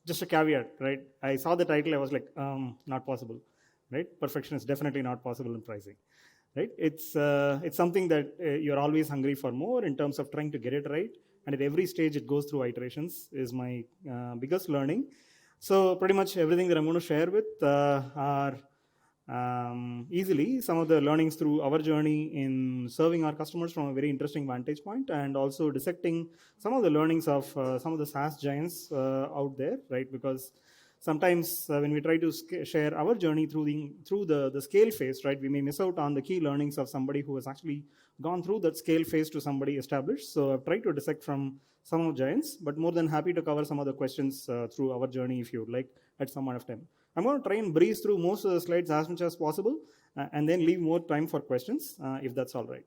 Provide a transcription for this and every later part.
just a caveat, right? I saw the title, I was like, not possible, right? Perfection is definitely not possible in pricing, right? It's something that you're always hungry for more in terms of trying to get it right. And at every stage, it goes through iterations is my biggest learning. So pretty much everything that I'm going to share with are easily some of the learnings through our journey in serving our customers from a very interesting vantage point, and also dissecting some of the learnings of some of the SaaS giants out there, right? Because sometimes when we try to share our journey through the scale phase, right, we may miss out on the key learnings of somebody who has actually gone through that scale phase to somebody established. So I've tried to dissect from some of giants, but more than happy to cover some of the questions through our journey if you would like at some point of time. I'm going to try and breeze through most of the slides as much as possible and then leave more time for questions if that's all right.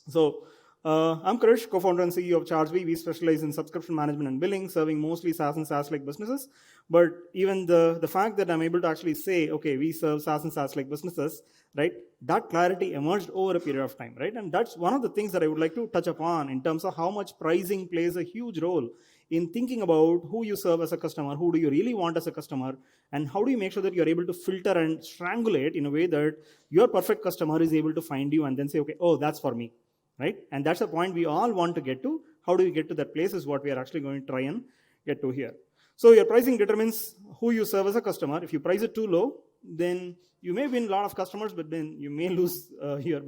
So I'm Krish, co-founder and CEO of Chargebee. We specialize in subscription management and billing, serving mostly SaaS and SaaS-like businesses. But even the fact that I'm able to actually say, okay, we serve SaaS and SaaS-like businesses, right? That clarity emerged over a period of time, right? And that's one of the things that I would like to touch upon in terms of how much pricing plays a huge role in thinking about who you serve as a customer, who do you really want as a customer, and how do you make sure that you're able to filter and strangulate in a way that your perfect customer is able to find you and then say, okay, oh, that's for me, right? And that's the point we all want to get to. How do we get to that place is what we are actually going to try and get to here. So your pricing determines who you serve as a customer. If you price it too low, then you may win a lot of customers, but then you may lose your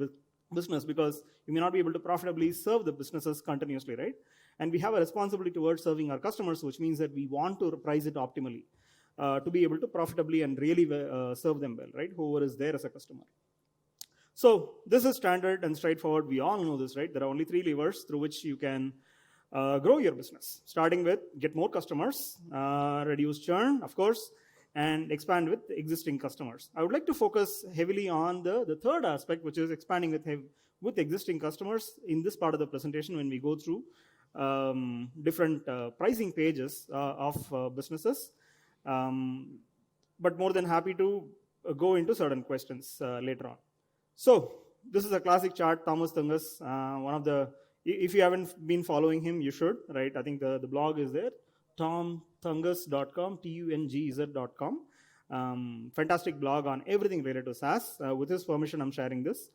business because you may not be able to profitably serve the businesses continuously, right? And we have a responsibility towards serving our customers, which means that we want to price it optimally to be able to profitably and really serve them well, right? Whoever is there as a customer. So this is standard and straightforward. We all know this, right? There are only 3 levers through which you can grow your business, starting with get more customers, reduce churn, of course, and expand with existing customers. I would like to focus heavily on the third aspect, which is expanding with existing customers in this part of the presentation when we go through different pricing pages of businesses. But more than happy to go into certain questions later on. So this is a classic chart, Thomas Tungus, one of the, if you haven't been following him, you should, right? I think the blog is there, tomtungus.com, TUNGZ.com. Fantastic blog on everything related to SaaS. With his permission, I'm sharing this.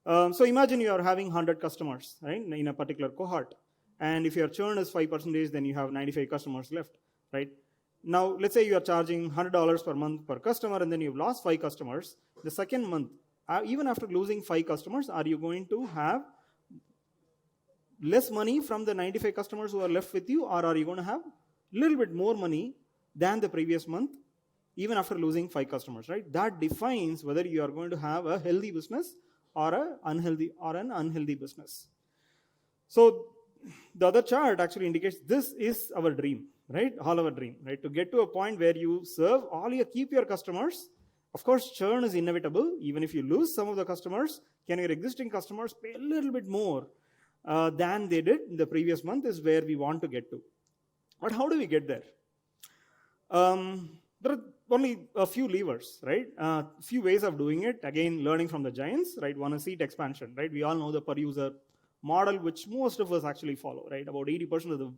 So imagine you are having 100 customers, right, in a particular cohort. And if your churn is 5%, then you have 95 customers left, right? Now, let's say you are charging $100 per month per customer, and then you've lost 5 customers. The second month, even after losing 5 customers, are you going to have less money from the 95 customers who are left with you, or are you going to have a little bit more money than the previous month, even after losing 5 customers, right? That defines whether you are going to have a healthy business or an unhealthy business. So the other chart actually indicates this is our dream, right? All our dream, right? To get to a point where you serve keep your customers. Of course, churn is inevitable. Even if you lose some of the customers, can your existing customers pay a little bit more than they did in the previous month is where we want to get to. But how do we get there? There are only a few levers, right? Few ways of doing it. Again, learning from the giants, right? One is seat expansion, right? We all know the per user model, which most of us actually follow, right? About 80% of the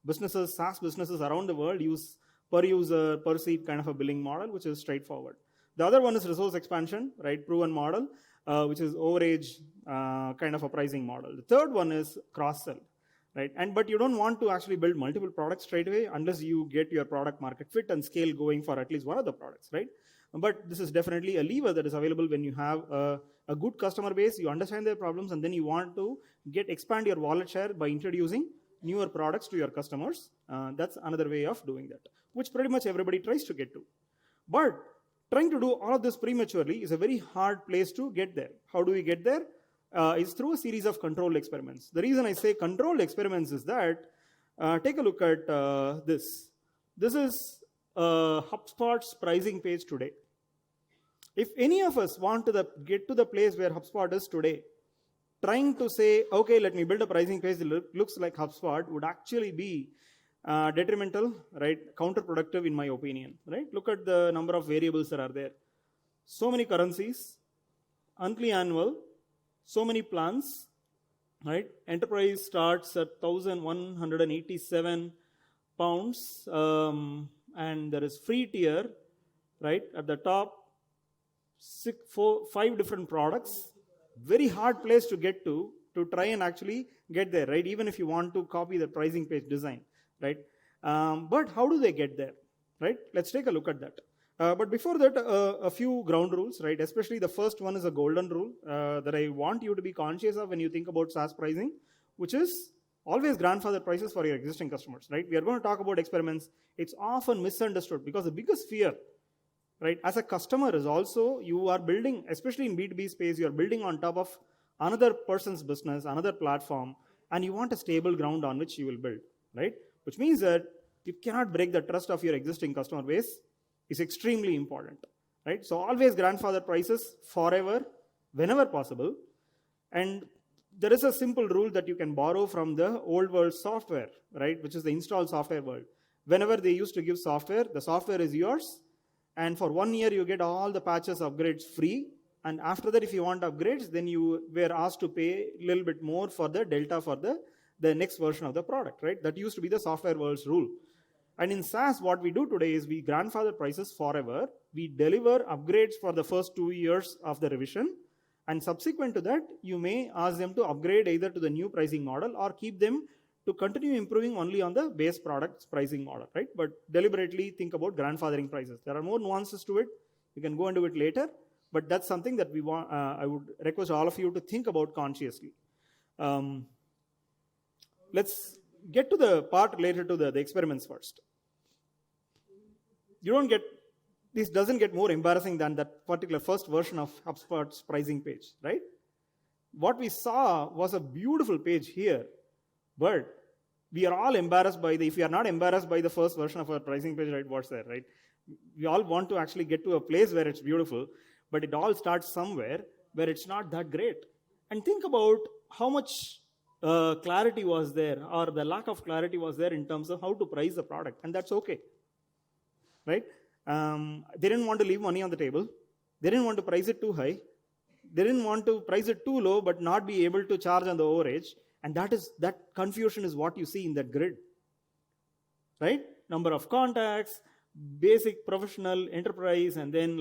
businesses, SaaS businesses around the world use per user, per seat kind of a billing model, which is straightforward. The other one is resource expansion, right? Proven model, which is overage kind of a pricing model. The third one is cross-sell, right? But you don't want to actually build multiple products straight away unless you get your product market fit and scale going for at least one of the products, right? But this is definitely a lever that is available when you have a good customer base, you understand their problems, and then you want to expand your wallet share by introducing newer products to your customers. That's another way of doing that, which pretty much everybody tries to get to. But trying to do all of this prematurely is a very hard place to get there. How do we get there? Is through a series of controlled experiments. The reason I say controlled experiments is that, take a look at this. This is HubSpot's pricing page today. If any of us want to get to the place where HubSpot is today, trying to say, okay, let me build a pricing page that looks like HubSpot would actually be detrimental, right? Counterproductive in my opinion, right? Look at the number of variables that are there. So many currencies, monthly annual, so many plans, right? Enterprise starts at £1,187. and there is free tier, right? At the top, 5 different products. Very hard place to get to try and actually get there, right? Even if you want to copy the pricing page design, right? But how do they get there, right? Let's take a look at that. But before that, a few ground rules, right? Especially the first one is a golden rule that I want you to be conscious of when you think about SaaS pricing, which is always grandfather prices for your existing customers, right? We are going to talk about experiments. It's often misunderstood because the biggest fear, right, as a customer is also you are building, especially in B2B space, you are building on top of another person's business, another platform, and you want a stable ground on which you will build, right? Which means that you cannot break the trust of your existing customer base. Is extremely important, right? So always grandfather prices forever, whenever possible. And there is a simple rule that you can borrow from the old world software, right? Which is the installed software world. Whenever they used to give software, the software is yours. And for 1 year, you get all the patches upgrades free. And after that, if you want upgrades, then you were asked to pay a little bit more for the delta for the next version of the product, right? That used to be the software world's rule. And in SaaS, what we do today is we grandfather prices forever. We deliver upgrades for the first 2 years of the revision. And subsequent to that, you may ask them to upgrade either to the new pricing model or keep them to continue improving only on the base product's pricing model, right? But deliberately think about grandfathering prices. There are more nuances to it. You can go into it later. But that's something that we want. I would request all of you to think about consciously. Let's get to the part related to the experiments first. This doesn't get more embarrassing than that particular first version of HubSpot's pricing page, right? What we saw was a beautiful page here, but we are all embarrassed by if we are not embarrassed by the first version of our pricing page, right, what's there, right? We all want to actually get to a place where it's beautiful, but it all starts somewhere where it's not that great. And think about how much clarity was there, or the lack of clarity was there in terms of how to price the product, and that's okay, right? They didn't want to leave money on the table. They didn't want to price it too high. They didn't want to price it too low, but not be able to charge on the overage. And that confusion is what you see in that grid, right? Number of contacts, basic, professional, enterprise, and then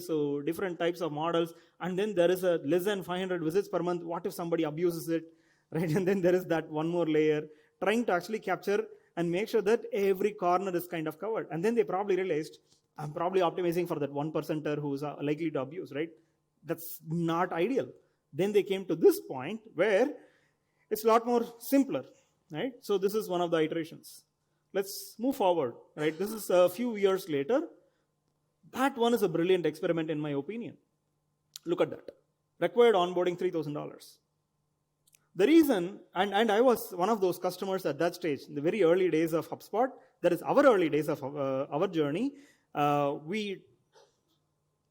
so different types of models. And then there is a less than 500 visits per month. What if somebody abuses it? Right? And then there is that one more layer, trying to actually capture and make sure that every corner is kind of covered. And then they probably realized, I'm probably optimizing for that 1%er who's likely to abuse, right? That's not ideal. Then they came to this point where it's a lot more simpler, right? So this is one of the iterations. Let's move forward, right? This is a few years later. That one is a brilliant experiment in my opinion. Look at that. Required onboarding $3,000. The reason, and I was one of those customers at that stage, in the very early days of HubSpot, that is our early days of our journey, we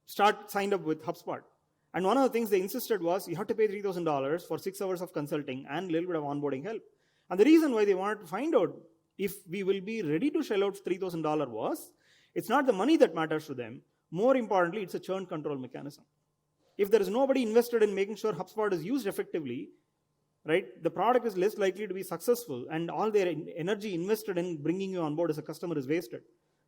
signed up with HubSpot. And one of the things they insisted was, you have to pay $3,000 for 6 hours of consulting and a little bit of onboarding help. And the reason why they wanted to find out if we will be ready to shell out $3,000 was, it's not the money that matters to them. More importantly, it's a churn control mechanism. If there is nobody invested in making sure HubSpot is used effectively, right, the product is less likely to be successful, and all their energy invested in bringing you on board as a customer is wasted,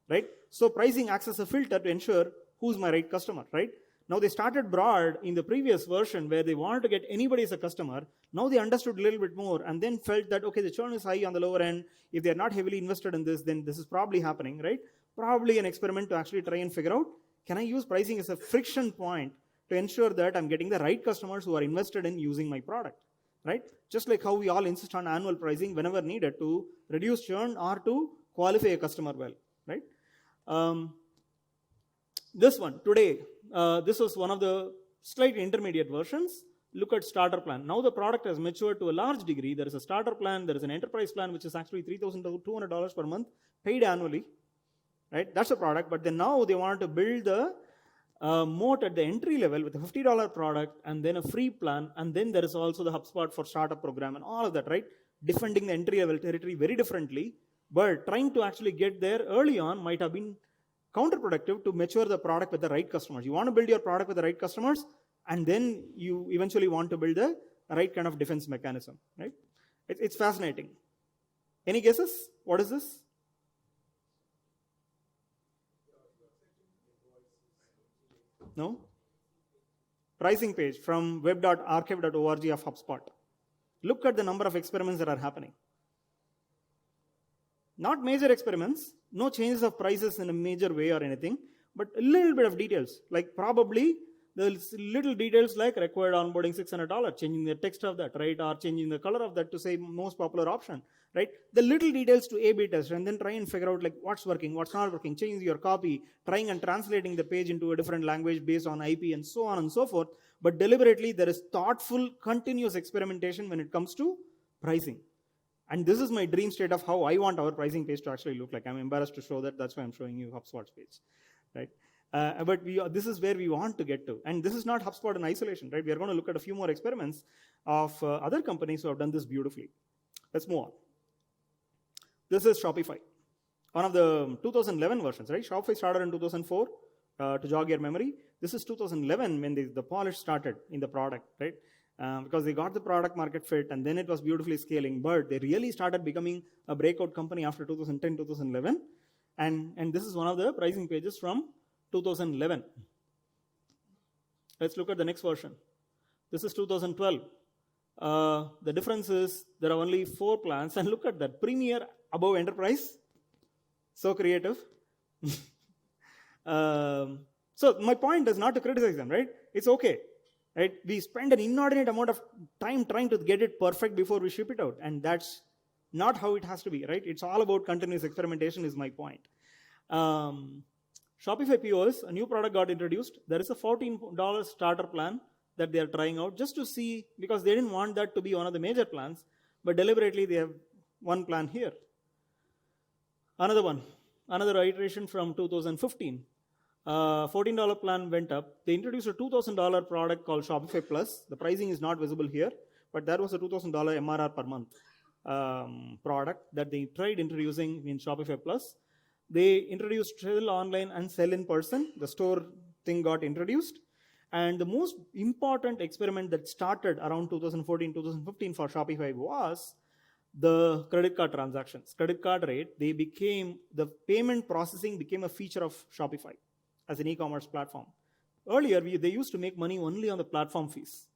right? So pricing acts as a filter to ensure who's my right customer, right? Now they started broad in the previous version where they wanted to get anybody as a customer. Now they understood a little bit more and then felt that, okay, the churn is high on the lower end. If they're not heavily invested in this, then this is probably happening, right? Probably an experiment to actually try and figure out, can I use pricing as a friction point to ensure that I'm getting the right customers who are invested in using my product? Right? Just like how we all insist on annual pricing whenever needed to reduce churn or to qualify a customer well, right? This one, today, this was one of the slightly intermediate versions. Look at starter plan. Now the product has matured to a large degree. There is a starter plan, there is an enterprise plan, which is actually $3,200 per month, paid annually, right? That's a product, but then now they want to build the moat at the entry level with a $50 product and then a free plan, and then there is also the HubSpot for startup program and all of that, right? Defending the entry level territory very differently, but trying to actually get there early on might have been counterproductive to mature the product with the right customers. You want to build your product with the right customers, and then you eventually want to build the right kind of defense mechanism, right? It's fascinating. Any guesses? What is this? No? Pricing page from web.archive.org of HubSpot. Look at the number of experiments that are happening. Not major experiments, no changes of prices in a major way or anything, but a little bit of details. Like probably the little details like required onboarding $600, changing the text of that, right? Or changing the color of that to say most popular option, right? The little details to A/B test and then try and figure out like what's working, what's not working, changing your copy, trying and translating the page into a different language based on IP and so on and so forth. But deliberately, there is thoughtful, continuous experimentation when it comes to pricing. And this is my dream state of how I want our pricing page to actually look like. I'm embarrassed to show that. That's why I'm showing you HubSpot's page, right? But this is where we want to get to. And this is not HubSpot in isolation, right? We are going to look at a few more experiments of other companies who have done this beautifully. Let's move on. This is Shopify. One of the 2011 versions, right? Shopify started in 2004, to jog your memory. This is 2011 when the polish started in the product, right? Because they got the product market fit and then it was beautifully scaling, but they really started becoming a breakout company after 2010, 2011. And this is one of the pricing pages from 2011. Let's look at the next version. This is 2012. The difference is there are only 4 plans, and look at that, Premier above Enterprise. So creative. So my point is not to criticize them, right? It's okay, right? We spend an inordinate amount of time trying to get it perfect before we ship it out, and that's not how it has to be, right? It's all about continuous experimentation is my point. Shopify POS, a new product got introduced. There is a $14 starter plan that they are trying out just to see, because they didn't want that to be one of the major plans, but deliberately they have one plan here. Another iteration from 2015. $14 plan went up. They introduced a $2,000 product called Shopify Plus. The pricing is not visible here, but that was a $2,000 MRR per month product that they tried introducing in Shopify Plus. They introduced sell online and sell in person. The store thing got introduced. And the most important experiment that started around 2014, 2015 for Shopify was the credit card transactions. Credit card rate, the payment processing became a feature of Shopify as an e-commerce platform. Earlier, they used to make money only on the platform fees.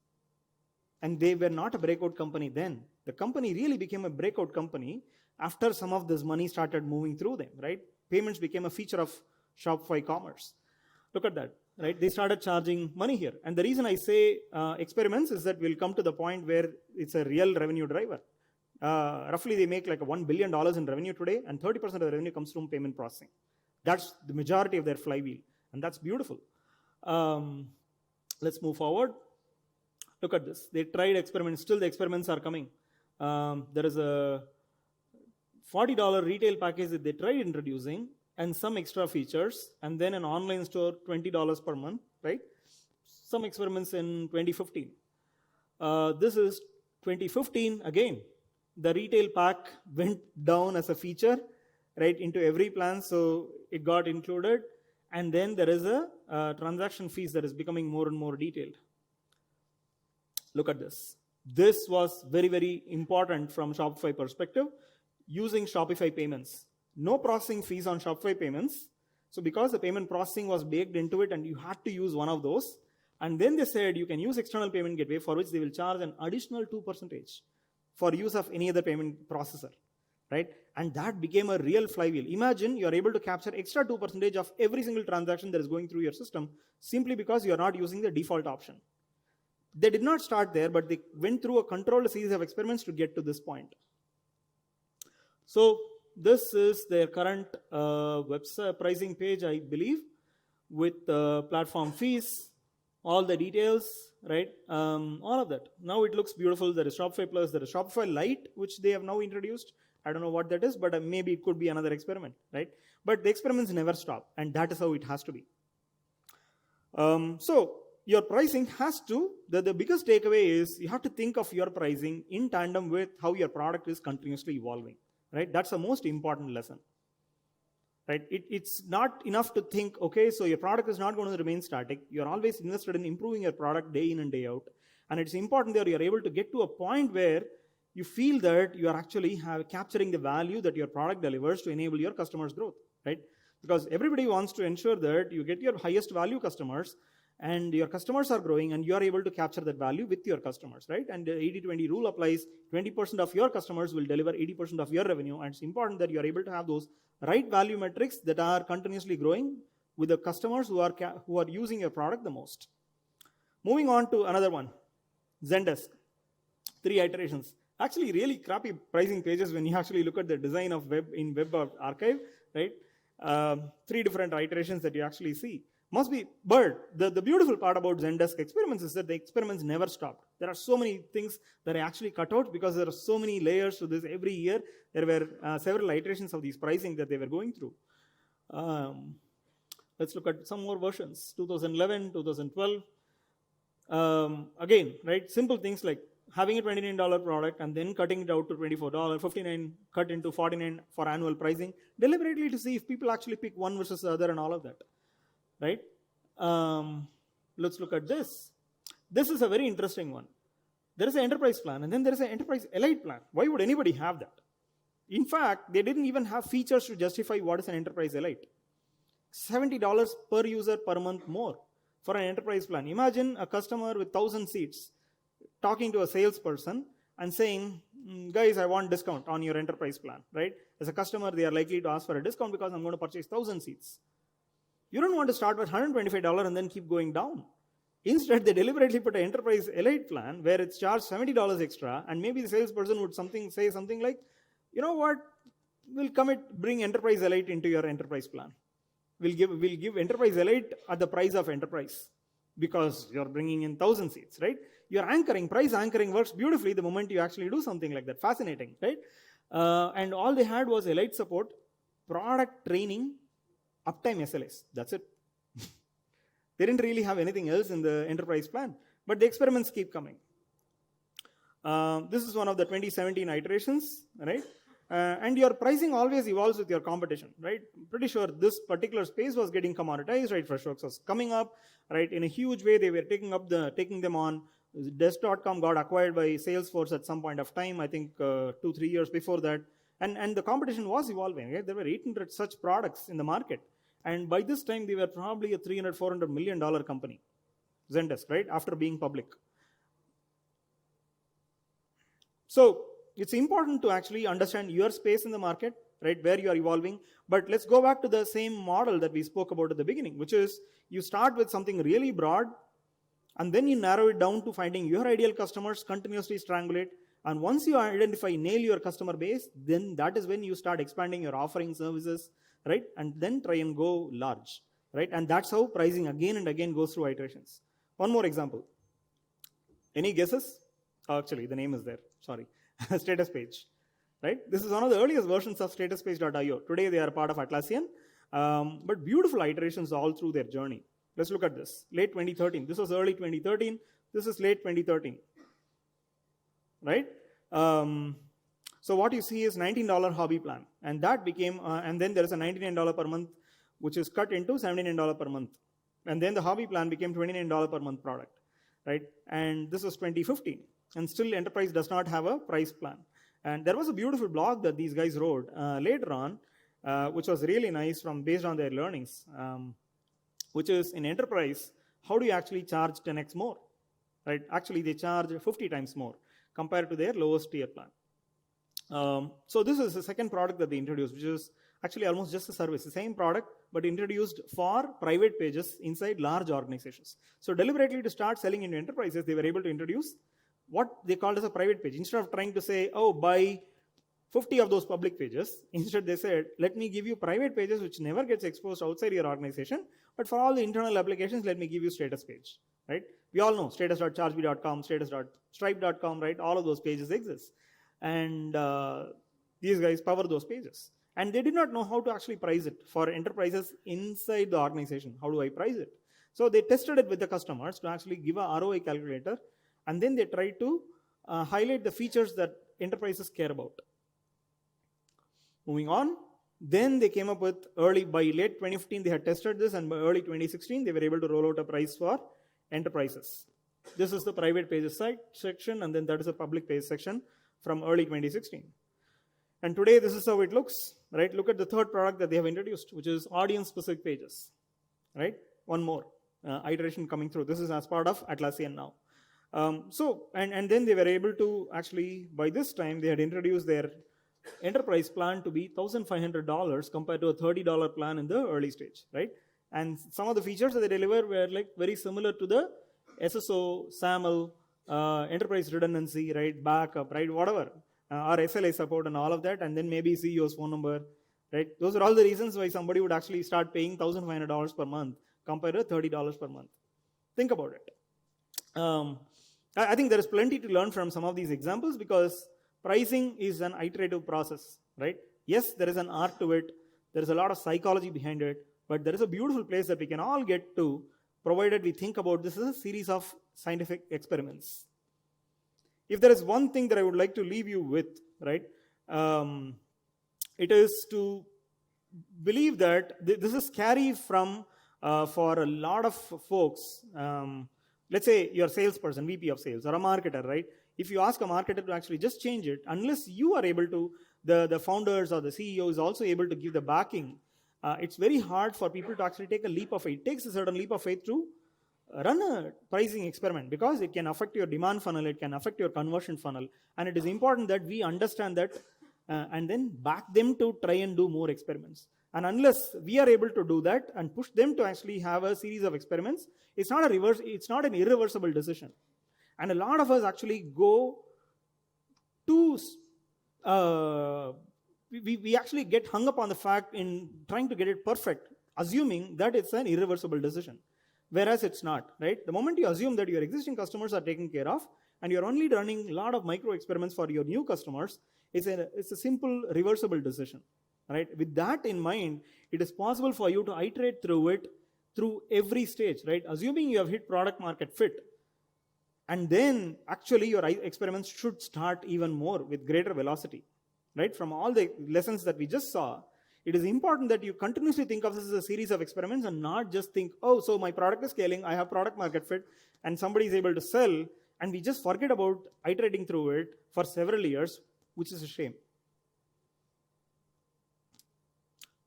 And they were not a breakout company then. The company really became a breakout company after some of this money started moving through them, right? Payments became a feature of Shopify commerce. Look at that, right? They started charging money here. And the reason I say experiments is that we'll come to the point where it's a real revenue driver. Roughly, they make like $1 billion in revenue today, and 30% of the revenue comes from payment processing. That's the majority of their flywheel, and that's beautiful. Let's move forward. Look at this. They tried experiments. Still, the experiments are coming. There is a $40 retail package that they tried introducing, and some extra features, and then an online store, $20 per month, right? Some experiments in 2015. This is 2015 again. The retail pack went down as a feature, right, into every plan, so it got included. And then there is a transaction fees that is becoming more and more detailed. Look at this. This was very, very important from Shopify perspective, using Shopify payments. No processing fees on Shopify payments. So because the payment processing was baked into it and you had to use one of those, and then they said you can use external payment gateway for which they will charge an additional 2% for use of any other payment processor, right? And that became a real flywheel. Imagine you're able to capture extra 2% of every single transaction that is going through your system simply because you're not using the default option. They did not start there, but they went through a controlled series of experiments to get to this point. So this is their current website pricing page, I believe, with platform fees, all the details, right? All of that. Now it looks beautiful. There is Shopify Plus, there is Shopify Lite, which they have now introduced. I don't know what that is, but maybe it could be another experiment, right? But the experiments never stop, and that is how it has to be. So your pricing has to, the biggest takeaway is you have to think of your pricing in tandem with how your product is continuously evolving, right? That's the most important lesson, right? It's not enough to think, okay, so your product is not going to remain static. You're always invested in improving your product day in and day out. And it's important that you're able to get to a point where you feel that you are actually capturing the value that your product delivers to enable your customers' growth, right? Because everybody wants to ensure that you get your highest value customers, and your customers are growing, and you are able to capture that value with your customers, right? And the 80-20 rule applies. 20% of your customers will deliver 80% of your revenue, and it's important that you are able to have those right value metrics that are continuously growing with the customers who are using your product the most. Moving on to another one, Zendesk. 3 iterations. Actually, really crappy pricing pages when you actually look at the design of web archive, right? 3 different iterations that you actually see. Must be, but the beautiful part about Zendesk experiments is that the experiments never stopped. There are so many things that I actually cut out because there are so many layers to this. Every year, there were several iterations of these pricing that they were going through. Let's look at some more versions. 2011, 2012. Again, right, simple things like having a $29 product and then cutting it out to $24, $59 cut into $49 for annual pricing, deliberately to see if people actually pick one versus the other and all of that, right? Let's look at this. This is a very interesting one. There is an enterprise plan, and then there is an enterprise elite plan. Why would anybody have that? In fact, they didn't even have features to justify what is an enterprise elite. $70 per user per month more for an enterprise plan. Imagine a customer with 1,000 seats talking to a salesperson and saying, guys, I want discount on your enterprise plan, right? As a customer, they are likely to ask for a discount because I'm going to purchase 1,000 seats. You don't want to start with $125 and then keep going down. Instead, they deliberately put an enterprise elite plan where it's charged $70 extra, and maybe the salesperson would say something like, you know what, we'll bring enterprise elite into your enterprise plan. We'll give enterprise elite at the price of enterprise because you're bringing in 1,000 seats, right? Your price anchoring works beautifully the moment you actually do something like that. Fascinating, right? And all they had was elite support, product training, uptime SLAs. That's it. They didn't really have anything else in the enterprise plan, but the experiments keep coming. This is one of the 2017 iterations, right? And your pricing always evolves with your competition, right? Pretty sure this particular space was getting commoditized, right? Freshworks was coming up, right? In a huge way, they were taking them on. Desk.com got acquired by Salesforce at some point of time, I think 2-3 years before that. And the competition was evolving, right? There were 800 such products in the market. And by this time, they were probably a $300-400 million company, Zendesk, right? After being public. So it's important to actually understand your space in the market, right? Where you are evolving. But let's go back to the same model that we spoke about at the beginning, which is you start with something really broad, and then you narrow it down to finding your ideal customers, continuously strangulate. And once you nail your customer base, then that is when you start expanding your offering services, right? And then try and go large, right? And that's how pricing again and again goes through iterations. One more example. Any guesses? Oh, actually, the name is there. Sorry. Status Page, right? This is one of the earliest versions of statuspage.io. Today, they are part of Atlassian, but beautiful iterations all through their journey. Let's look at this. Late 2013. This was early 2013. This is late 2013, right? So what you see is $19 hobby plan, and that became, and then there is a $99 per month, which is cut into $79 per month. And then the hobby plan became $29 per month product, right? And this was 2015. And still enterprise does not have a price plan. And there was a beautiful blog that these guys wrote later on, which was really nice based on their learnings, which is in enterprise, how do you actually charge 10x more, right? Actually, they charge 50 times more compared to their lowest tier plan. So this is the second product that they introduced, which is actually almost just a service, the same product, but introduced for private pages inside large organizations. So deliberately to start selling into enterprises, they were able to introduce what they called as a private page. Instead of trying to say, oh, buy 50 of those public pages, instead they said, let me give you private pages which never gets exposed outside your organization, but for all the internal applications, let me give you status page, right? We all know status.chargebee.com, status.stripe.com, right? All of those pages exist. And these guys power those pages. And they did not know how to actually price it for enterprises inside the organization. How do I price it? So they tested it with the customers to actually give a ROI calculator, and then they tried to highlight the features that enterprises care about. Moving on, then they came up with by late 2015, they had tested this, and by early 2016, they were able to roll out a price for enterprises. This is the private pages section, and then that is a public page section from early 2016. And today, this is how it looks, right? Look at the third product that they have introduced, which is audience-specific pages, right? One more. iteration coming through. This is as part of Atlassian now. And then they were able to actually, by this time, they had introduced their enterprise plan to be $1,500 compared to a $30 plan in the early stage, right? And some of the features that they deliver were like very similar to the SSO, SAML, enterprise redundancy, right? Backup, right? Whatever, or SLA support and all of that, and then maybe CEO's phone number, right? Those are all the reasons why somebody would actually start paying $1,500 per month compared to $30 per month. Think about it. I think there is plenty to learn from some of these examples because pricing is an iterative process, right? Yes, there is an art to it. There is a lot of psychology behind it, but there is a beautiful place that we can all get to, provided we think about this as a series of scientific experiments. If there is one thing that I would like to leave you with, right, it is to believe that this is scary for a lot of folks. Let's say you're a salesperson, VP of sales, or a marketer, right? If you ask a marketer to actually just change it, unless you are able to, the founders or the CEO is also able to give the backing, it's very hard for people to actually take a leap of faith. It takes a certain leap of faith to run a pricing experiment because it can affect your demand funnel, it can affect your conversion funnel, and it is important that we understand that and then back them to try and do more experiments. And unless we are able to do that and push them to actually have a series of experiments, it's not an irreversible decision. And a lot of us actually go to, we actually get hung up on the fact in trying to get it perfect, assuming that it's an irreversible decision. Whereas it's not, right? The moment you assume that your existing customers are taken care of and you're only running a lot of micro experiments for your new customers, it's a simple reversible decision, right? With that in mind, it is possible for you to iterate through it through every stage, right? Assuming you have hit product market fit, and then actually your experiments should start even more with greater velocity, right? From all the lessons that we just saw, it is important that you continuously think of this as a series of experiments and not just think, oh, so my product is scaling, I have product market fit, and somebody is able to sell, and we just forget about iterating through it for several years, which is a shame.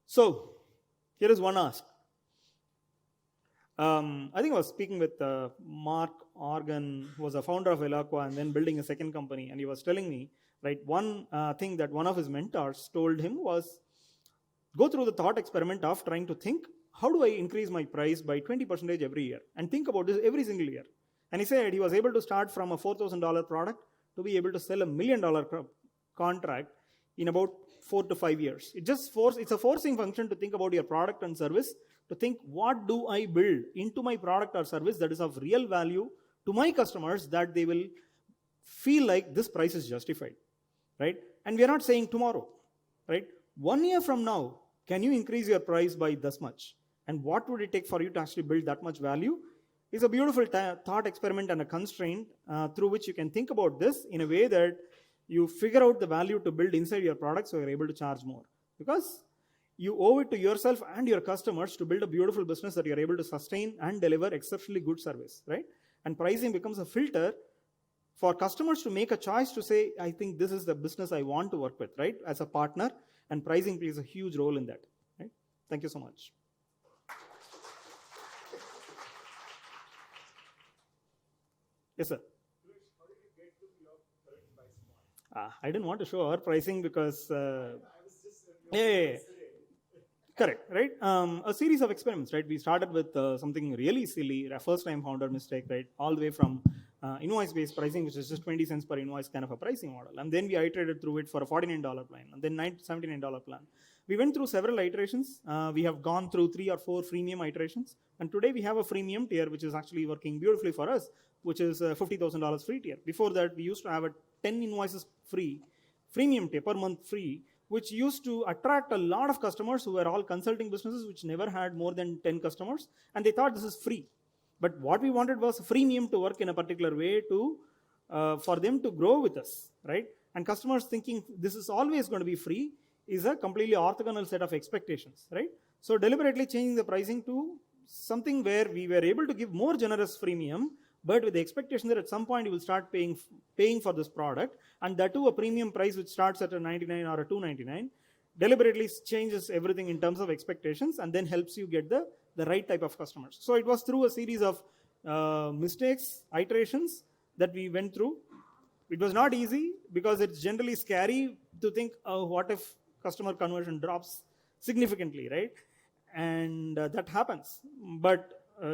So, here is one ask. I think I was speaking with Mark Organ, who was a founder of Eloqua and then building a second company, and he was telling me, right, one thing that one of his mentors told him was, go through the thought experiment of trying to think, how do I increase my price by 20% every year? And think about this every single year. And he said he was able to start from a $4,000 product to be able to sell $1 million contract in about 4 to 5 years. It's a forcing function to think about your product and service, to think, what do I build into my product or service that is of real value to my customers that they will feel like this price is justified, right? And we are not saying tomorrow, right? 1 year from now, can you increase your price by this much? And what would it take for you to actually build that much value? Is a beautiful thought experiment and a constraint through which you can think about this in a way that you figure out the value to build inside your product so you're able to charge more. Because you owe it to yourself and your customers to build a beautiful business that you're able to sustain and deliver exceptionally good service, right? And pricing becomes a filter for customers to make a choice to say, I think this is the business I want to work with, right? As a partner, and pricing plays a huge role in that, right? Thank you so much. Yes, sir. How did you get to your current price point? I didn't want to show our pricing because... I was just yeah. Correct, right? A series of experiments, right? We started with something really silly, a first-time founder mistake, right? All the way from invoice-based pricing, which is just 20 cents per invoice kind of a pricing model. And then we iterated through it for a $49 plan, and then $79 plan. We went through several iterations. We have gone through 3 or 4 freemium iterations. And today we have a freemium tier, which is actually working beautifully for us, which is a $50,000 free tier. Before that, we used to have a 10 invoices free, freemium tier per month free, which used to attract a lot of customers who were all consulting businesses which never had more than 10 customers, and they thought this is free. But what we wanted was freemium to work in a particular way to for them to grow with us, right? And customers thinking this is always going to be free is a completely orthogonal set of expectations, right? So deliberately changing the pricing to something where we were able to give more generous freemium, but with the expectation that at some point you will start paying for this product, and that too a premium price which starts at a $99 or a $299, deliberately changes everything in terms of expectations and then helps you get the right type of customers. So it was through a series of mistakes, iterations that we went through. It was not easy because it's generally scary to think, oh, what if customer conversion drops significantly, right? And that happens. But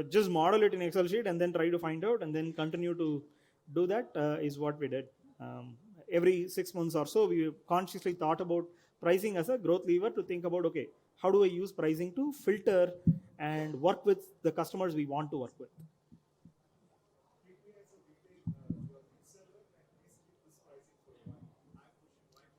just model it in Excel sheet and then try to find out and then continue to do that is what we did. Every 6 months or so, we consciously thought about pricing as a growth lever to think about, okay, how do I use pricing to filter and work with the customers we want to work with?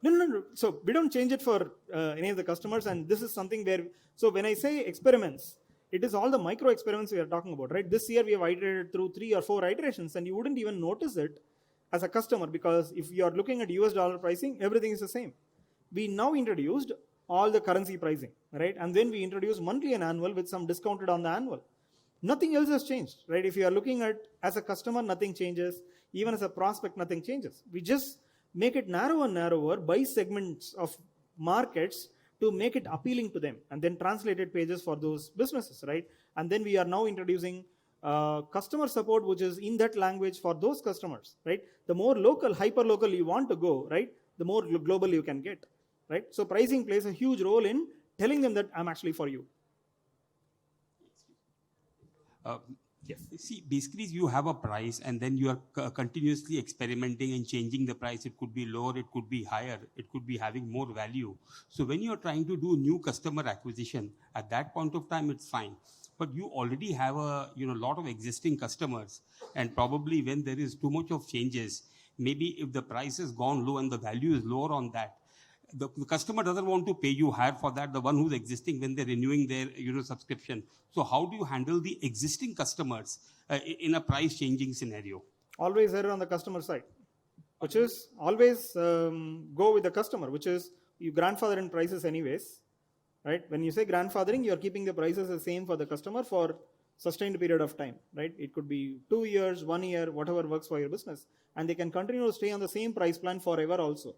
No. So we don't change it for any of the customers, and this is something where, so when I say experiments, it is all the micro experiments we are talking about, right? This year we have iterated through 3 or 4 iterations, and you wouldn't even notice it as a customer, because if you are looking at US dollar pricing, everything is the same. We now introduced all the currency pricing, right? And then we introduced monthly and annual with some discounted on the annual. Nothing else has changed, right? If you are looking at as a customer, nothing changes. Even as a prospect, nothing changes. We just make it narrower and narrower by segments of markets to make it appealing to them, and then translated pages for those businesses, right? And then we are now introducing customer support, which is in that language for those customers, right? The more local, hyper local you want to go, right, the more global you can get, right? So pricing plays a huge role in telling them that I'm actually for you. Yes. See, basically you have a price and then you are continuously experimenting and changing the price. It could be lower, it could be higher, it could be having more value. So when you are trying to do new customer acquisition, at that point of time, it's fine. But you already have a lot of existing customers, and probably when there is too much of changes, maybe if the price has gone low and the value is lower on that, the customer doesn't want to pay you higher for that, the one who's existing when they're renewing their subscription. So how do you handle the existing customers in a price changing scenario? Always err on the customer side, which is always go with the customer, which is you grandfather in prices anyways, right? When you say grandfathering, you're keeping the prices the same for the customer for sustained period of time, right? It could be 2 years, 1 year, whatever works for your business, and they can continue to stay on the same price plan forever also,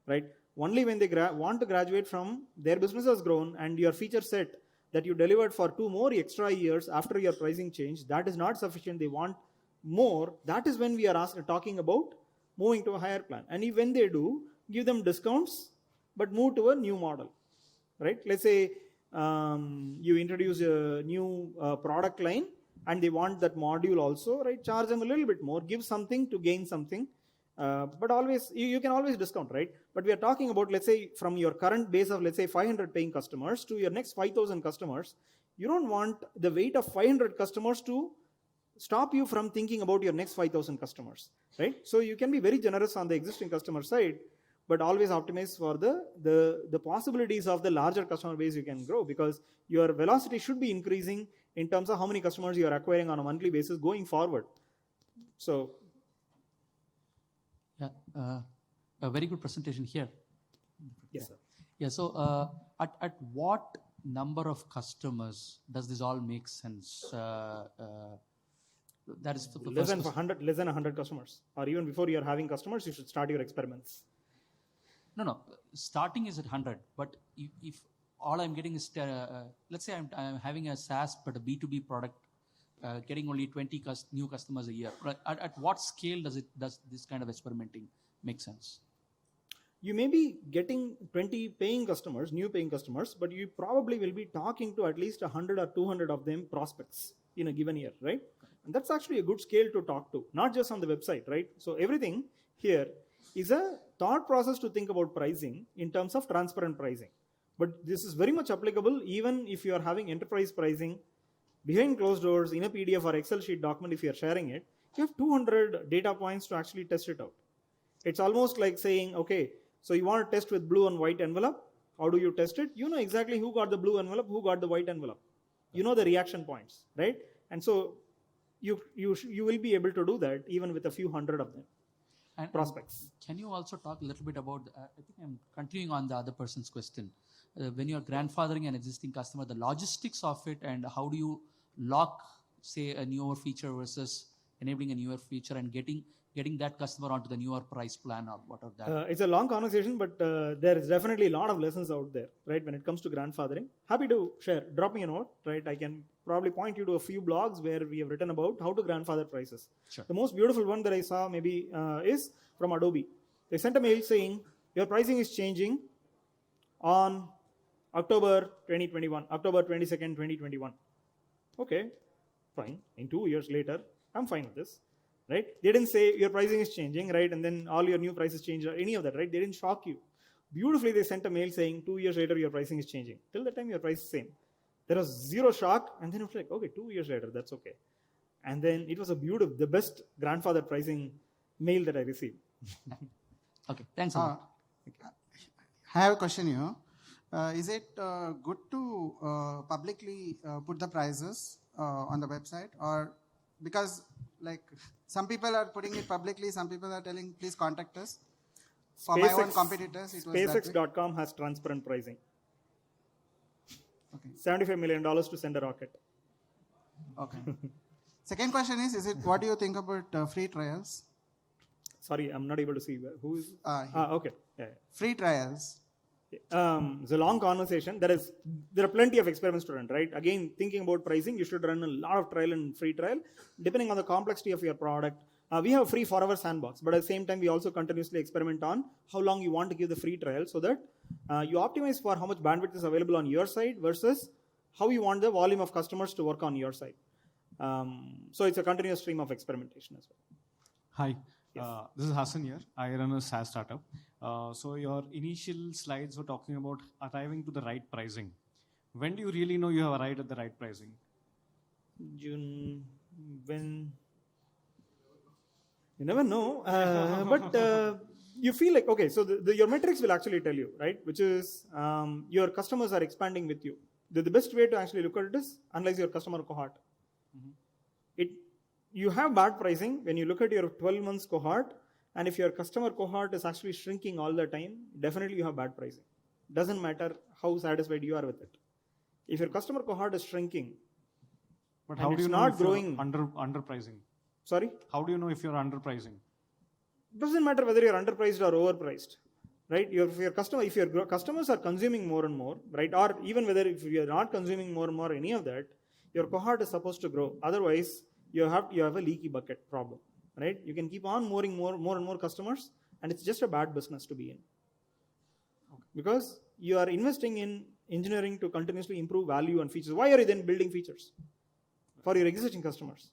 right? Only when they want to graduate from their business has grown and your feature set that you delivered for 2 more extra years after your pricing change, that is not sufficient. They want more. That is when we are talking about moving to a higher plan. And if, when they do, give them discounts, but move to a new model, right? Let's say you introduce a new product line and they want that module also, right? Charge them a little bit more, give something to gain something. But always, you can always discount, right? But we are talking about, let's say, from your current base of, let's say, 500 paying customers to your next 5,000 customers, you don't want the weight of 500 customers to stop you from thinking about your next 5,000 customers, right? So you can be very generous on the existing customer side, but always optimize for the possibilities of the larger customer base you can grow, because your velocity should be increasing in terms of how many customers you are acquiring on a monthly basis going forward. So yeah, a very good presentation here. yes, sir. Yeah, so at what number of customers does this all make sense? That is the less than 100 customers, or even before you are having customers, you should start your experiments. No. Starting is at 100, but if all I'm getting is, let's say I'm having a SaaS but a B2B product, getting only 20 new customers a year. At what scale does this kind of experimenting make sense? You may be getting 20 paying customers, new paying customers, but you probably will be talking to at least 100 or 200 of them prospects in a given year, right? And that's actually a good scale to talk to, not just on the website, right? So everything here is a thought process to think about pricing in terms of transparent pricing. But this is very much applicable even if you are having enterprise pricing behind closed doors in a PDF or Excel sheet document. If you are sharing it, you have 200 data points to actually test it out. It's almost like saying, okay, so you want to test with blue and white envelope. How do you test it? You know exactly who got the blue envelope, who got the white envelope. You know the reaction points, right? And so you will be able to do that even with a few hundred of them. And prospects. Can you also talk a little bit about, I think I'm continuing on the other person's question. When you're grandfathering an existing customer, the logistics of it, and how do you lock, say, a newer feature versus enabling a newer feature and getting getting that customer onto the newer price plan or whatever that? It's a long conversation, but there is definitely a lot of lessons out there, right? When it comes to grandfathering, happy to share. Drop me a note, right? I can probably point you to a few blogs where we have written about how to grandfather prices. Sure. The most beautiful one that I saw maybe is from Adobe. They sent a mail saying your pricing is changing on October 2021, October 22nd, 2021. Okay, fine. In 2 years later, I'm fine with this, right? They didn't say your pricing is changing, right? And then all your new prices change or any of that, right? They didn't shock you. Beautifully, they sent a mail saying 2 years later, your pricing is changing. Till the time, your price is same. There was zero shock. And then it was like, okay, 2 years later, that's okay. And then it was the best grandfather pricing mail that I received. Okay, thanks a lot. I have a question here. Is it good to publicly put the prices on the website, or because like some people are putting it publicly, some people are telling please contact us. For my own competitors, it was that way. SpaceX.com has transparent pricing. Okay. $75 million to send a rocket. Okay. Second question is it what do you think about free trials? Sorry, I'm not able to see who is. Here. Okay. Yeah. Free trials. It's a long conversation. There are plenty of experiments to run, right? Again, thinking about pricing, you should run a lot of trial and free trial, depending on the complexity of your product. We have a free forever sandbox, but at the same time, we also continuously experiment on how long you want to give the free trial so that you optimize for how much bandwidth is available on your side versus how you want the volume of customers to work on your side. So it's a continuous stream of experimentation as well. Hi, this is Hassan here. I run a SaaS startup. So your initial slides were talking about arriving to the right pricing. When do you really know you have arrived at the right pricing? When you never know, but you feel like, okay, so your metrics will actually tell you, right? Which is your customers are expanding with you. The best way to actually look at it is analyze your customer cohort. You have bad pricing when you look at your 12 months cohort, and if your customer cohort is actually shrinking all the time, definitely you have bad pricing. Doesn't matter how satisfied you are with it. If your customer cohort is shrinking, but how do you know if you're underpricing? Sorry? How do you know if you're underpricing? Doesn't matter whether you're underpriced or overpriced, right? If your customers are consuming more and more, right? Or even whether if you're not consuming more and more, any of that, your cohort is supposed to grow. Otherwise, you have a leaky bucket problem, right? You can keep on mooring more and more customers, and it's just a bad business to be in. Okay. Because you are investing in engineering to continuously improve value and features. Why are you then building features for your existing customers?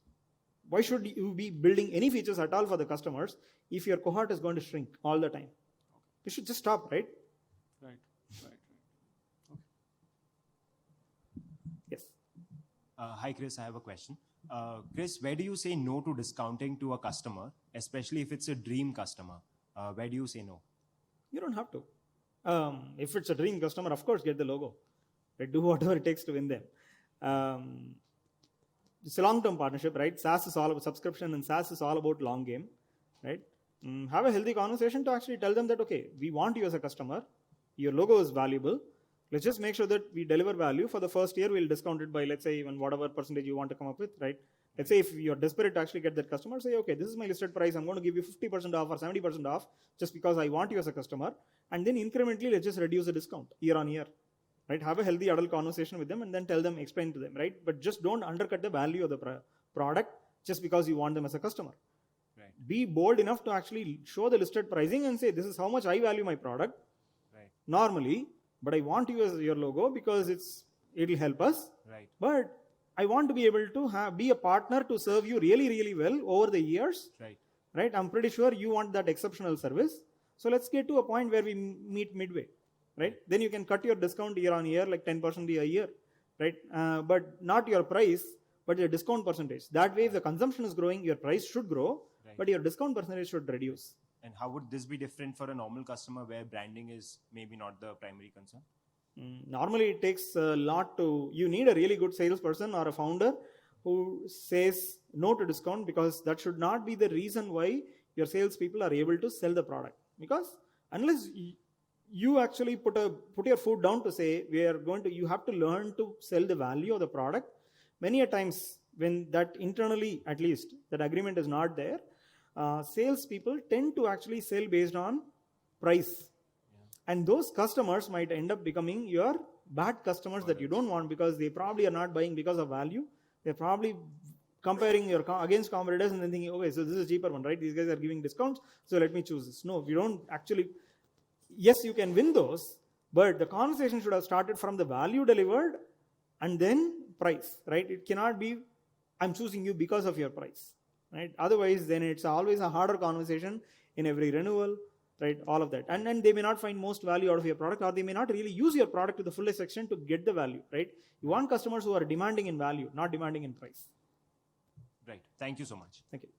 Why should you be building any features at all for the customers if your cohort is going to shrink all the time? You should just stop, right? Right. Okay. Yes. Hi, Chris. I have a question. Chris, where do you say no to discounting to a customer, especially if it's a dream customer? Where do you say no? You don't have to. If it's a dream customer, of course, get the logo. Right? Do whatever it takes to win them. It's a long-term partnership, right? SaaS is all about subscription, and SaaS is all about long game, right? Have a healthy conversation to actually tell them that, okay, we want you as a customer. Your logo is valuable. Let's just make sure that we deliver value. For the first year, we'll discount it by, let's say, even whatever percentage you want to come up with, right? Let's say if you're desperate to actually get that customer, say, okay, this is my listed price. I'm going to give you 50% off or 70% off just because I want you as a customer. And then incrementally, let's just reduce the discount year on year, right? Have a healthy adult conversation with them and then tell them, explain to them, right? But just don't undercut the value of the product just because you want them as a customer. Right. Be bold enough to actually show the listed pricing and say, this is how much I value my product normally, but I want you as your logo because it'll help us. Right. But I want to be able to be a partner to serve you really, really well over the years. Right? I'm pretty sure you want that exceptional service. So let's get to a point where we meet midway. Right? Then you can cut your discount year on year, like 10% a year. Right? But not your price, but your discount percentage. That way, if the consumption is growing, your price should grow, but your discount percentage should reduce. And how would this be different for a normal customer where branding is maybe not the primary concern? Normally, it takes a lot you need a really good salesperson or a founder who says no to discount, because that should not be the reason why your salespeople are able to sell the product. Because unless you actually put your foot down to say, you have to learn to sell the value of the product. Many a times when that internally, at least, that agreement is not there, salespeople tend to actually sell based on price. And those customers might end up becoming your bad customers that you don't want, because they probably are not buying because of value. They're probably comparing your against competitors and then thinking, okay, so this is a cheaper one, right? These guys are giving discounts, so let me choose this. No, you don't actually. Yes, you can win those, but the conversation should have started from the value delivered and then price, right? It cannot be, I'm choosing you because of your price, right? Otherwise, then it's always a harder conversation in every renewal, right? All of that. And they may not find most value out of your product, or they may not really use your product to the fullest extent to get the value, right? You want customers who are demanding in value, not demanding in price. Right. Thank you so much. Thank you.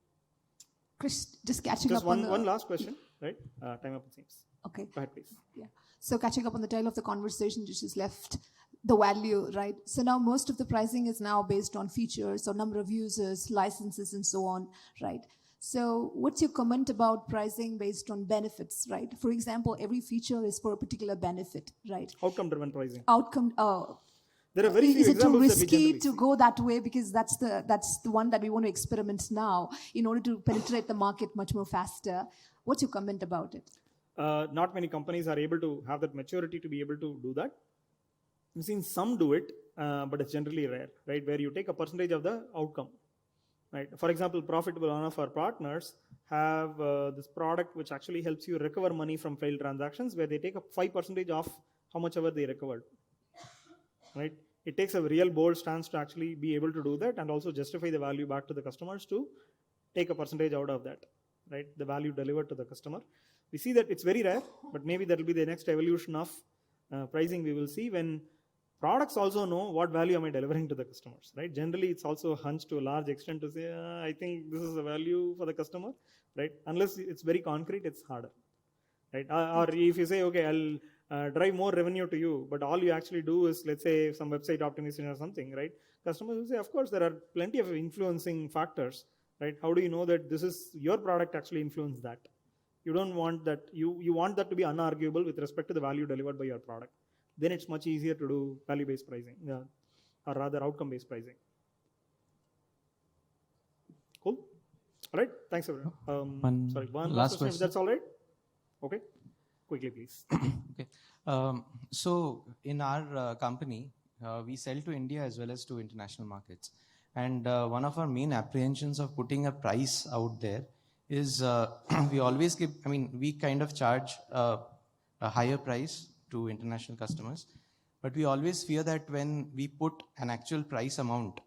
Chris, just catching Just up on one last question, right? Time up, it seems. Okay. Go ahead, please. Yeah. So catching up on the tail of the conversation which is left, the value, right? So now most of the pricing is now based on features or number of users, licenses, and so on, right? So what's your comment about pricing based on benefits, right? For example, every feature is for a particular benefit, right? Outcome-driven pricing. There are very few is it too examples that we risky generally to see. go that way, because that's the one that we want to experiment now in order to penetrate the market much more faster? What's your comment about it? Not many companies are able to have that maturity to be able to do that. I've seen some do it, but it's generally rare, right? Where you take a percentage of the outcome, right? For example, Profitable, one of our partners, have this product which actually helps you recover money from failed transactions, where they take a 5% of how much ever they recovered, right? It takes a real bold stance to actually be able to do that and also justify the value back to the customers to take a percentage out of that, right? The value delivered to the customer. We see that it's very rare, but maybe that will be the next evolution of pricing we will see, when products also know what value am I delivering to the customers, right? Generally, it's also a hunch to a large extent to say, I think this is the value for the customer, right? Unless it's very concrete, it's harder, right? Or if you say, okay, I'll drive more revenue to you, but all you actually do is, let's say, some website optimization or something, right? Customers will say, of course, there are plenty of influencing factors, right? How do you know that this is your product actually influenced that? You don't want that. You want that to be unarguable with respect to the value delivered by your product. Then it's much easier to do value-based pricing, or rather outcome-based pricing. Cool. All right. Thanks, everyone. One last question. If that's all right. Okay. Quickly, please. Okay. So in our company, we sell to India as well as to international markets. And one of our main apprehensions of putting a price out there is we always we kind of charge a higher price to international customers, but we always fear that when we put an actual price amount,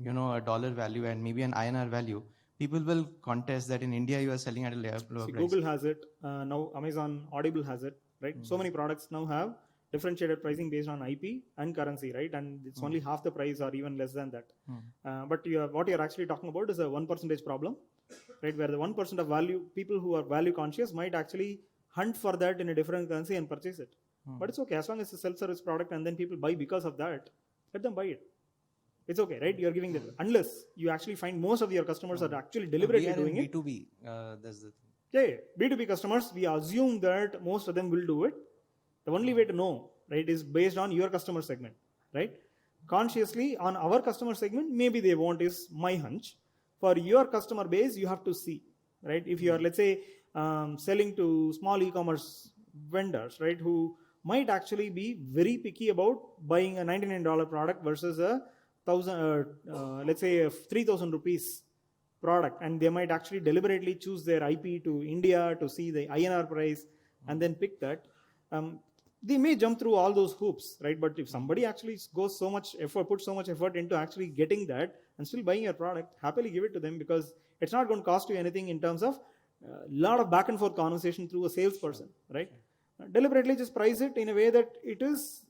a dollar value and maybe an INR value, people will contest that in India you are selling at a lower price. Google has it, now Amazon Audible has it, right? So many products now have differentiated pricing based on IP and currency, right? And it's only half the price or even less than that. But what you're actually talking about is a 1% problem, right? Where the 1% of value, people who are value conscious might actually hunt for that in a different currency and purchase it. But it's okay, as long as it's a self-service product and then people buy because of that, let them buy it. It's okay, right? You're giving them, unless you actually find most of your customers are actually deliberately doing it. B2B, that's the thing. Yeah, B2B customers, we assume that most of them will do it. The only way to know, right, is based on your customer segment, right? Consciously on our customer segment, maybe they won't, is my hunch. For your customer base, you have to see, right? If you are, let's say, selling to small e-commerce vendors, right, who might actually be very picky about buying a $99 product versus a let's say a 3,000 rupees product, and they might actually deliberately choose their IP to India to see the INR price and then pick that. They may jump through all those hoops, right? But if somebody actually puts so much effort into actually getting that and still buying your product, happily give it to them, because it's not going to cost you anything in terms of a lot of back and forth conversation through a salesperson, right? Deliberately just price it in a way that it is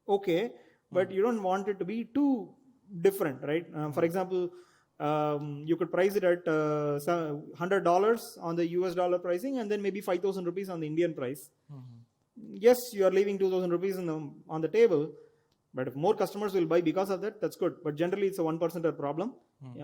okay, but you don't want it to be too different, right? For example, you could price it at $100 on the US dollar pricing and then maybe 5,000 rupees on the Indian price. Yes, you are leaving 2,000 rupees on the table, but if more customers will buy because of that, that's good. But generally, it's a 1% problem.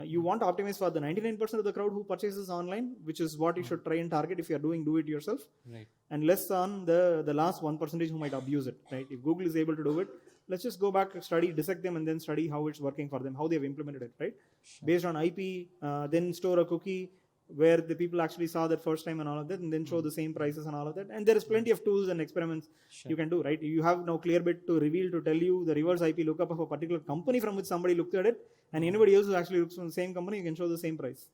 You want to optimize for the 99% of the crowd who purchases online, which is what you should try and target if you are doing do it yourself, Right. and less on the last 1% who might abuse it, right? If Google is able to do it, let's just go back, dissect them, and then study how it's working for them, how they've implemented it, right? Sure. Based on IP, then store a cookie, where the people actually saw that first time and all of that, and then show the same prices and all of that. And there is plenty of tools and experiments you can do, right? You have now Clearbit to reveal, to tell you the reverse IP lookup of a particular company from which somebody looked at it, and anybody else who actually looks from the same company, you can show the same price.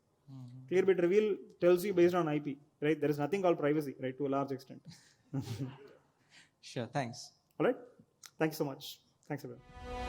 Clearbit reveal tells you based on IP, right? There is nothing called privacy, right, to a large extent. Sure, thanks. All right? Thanks so much. Thanks, everyone.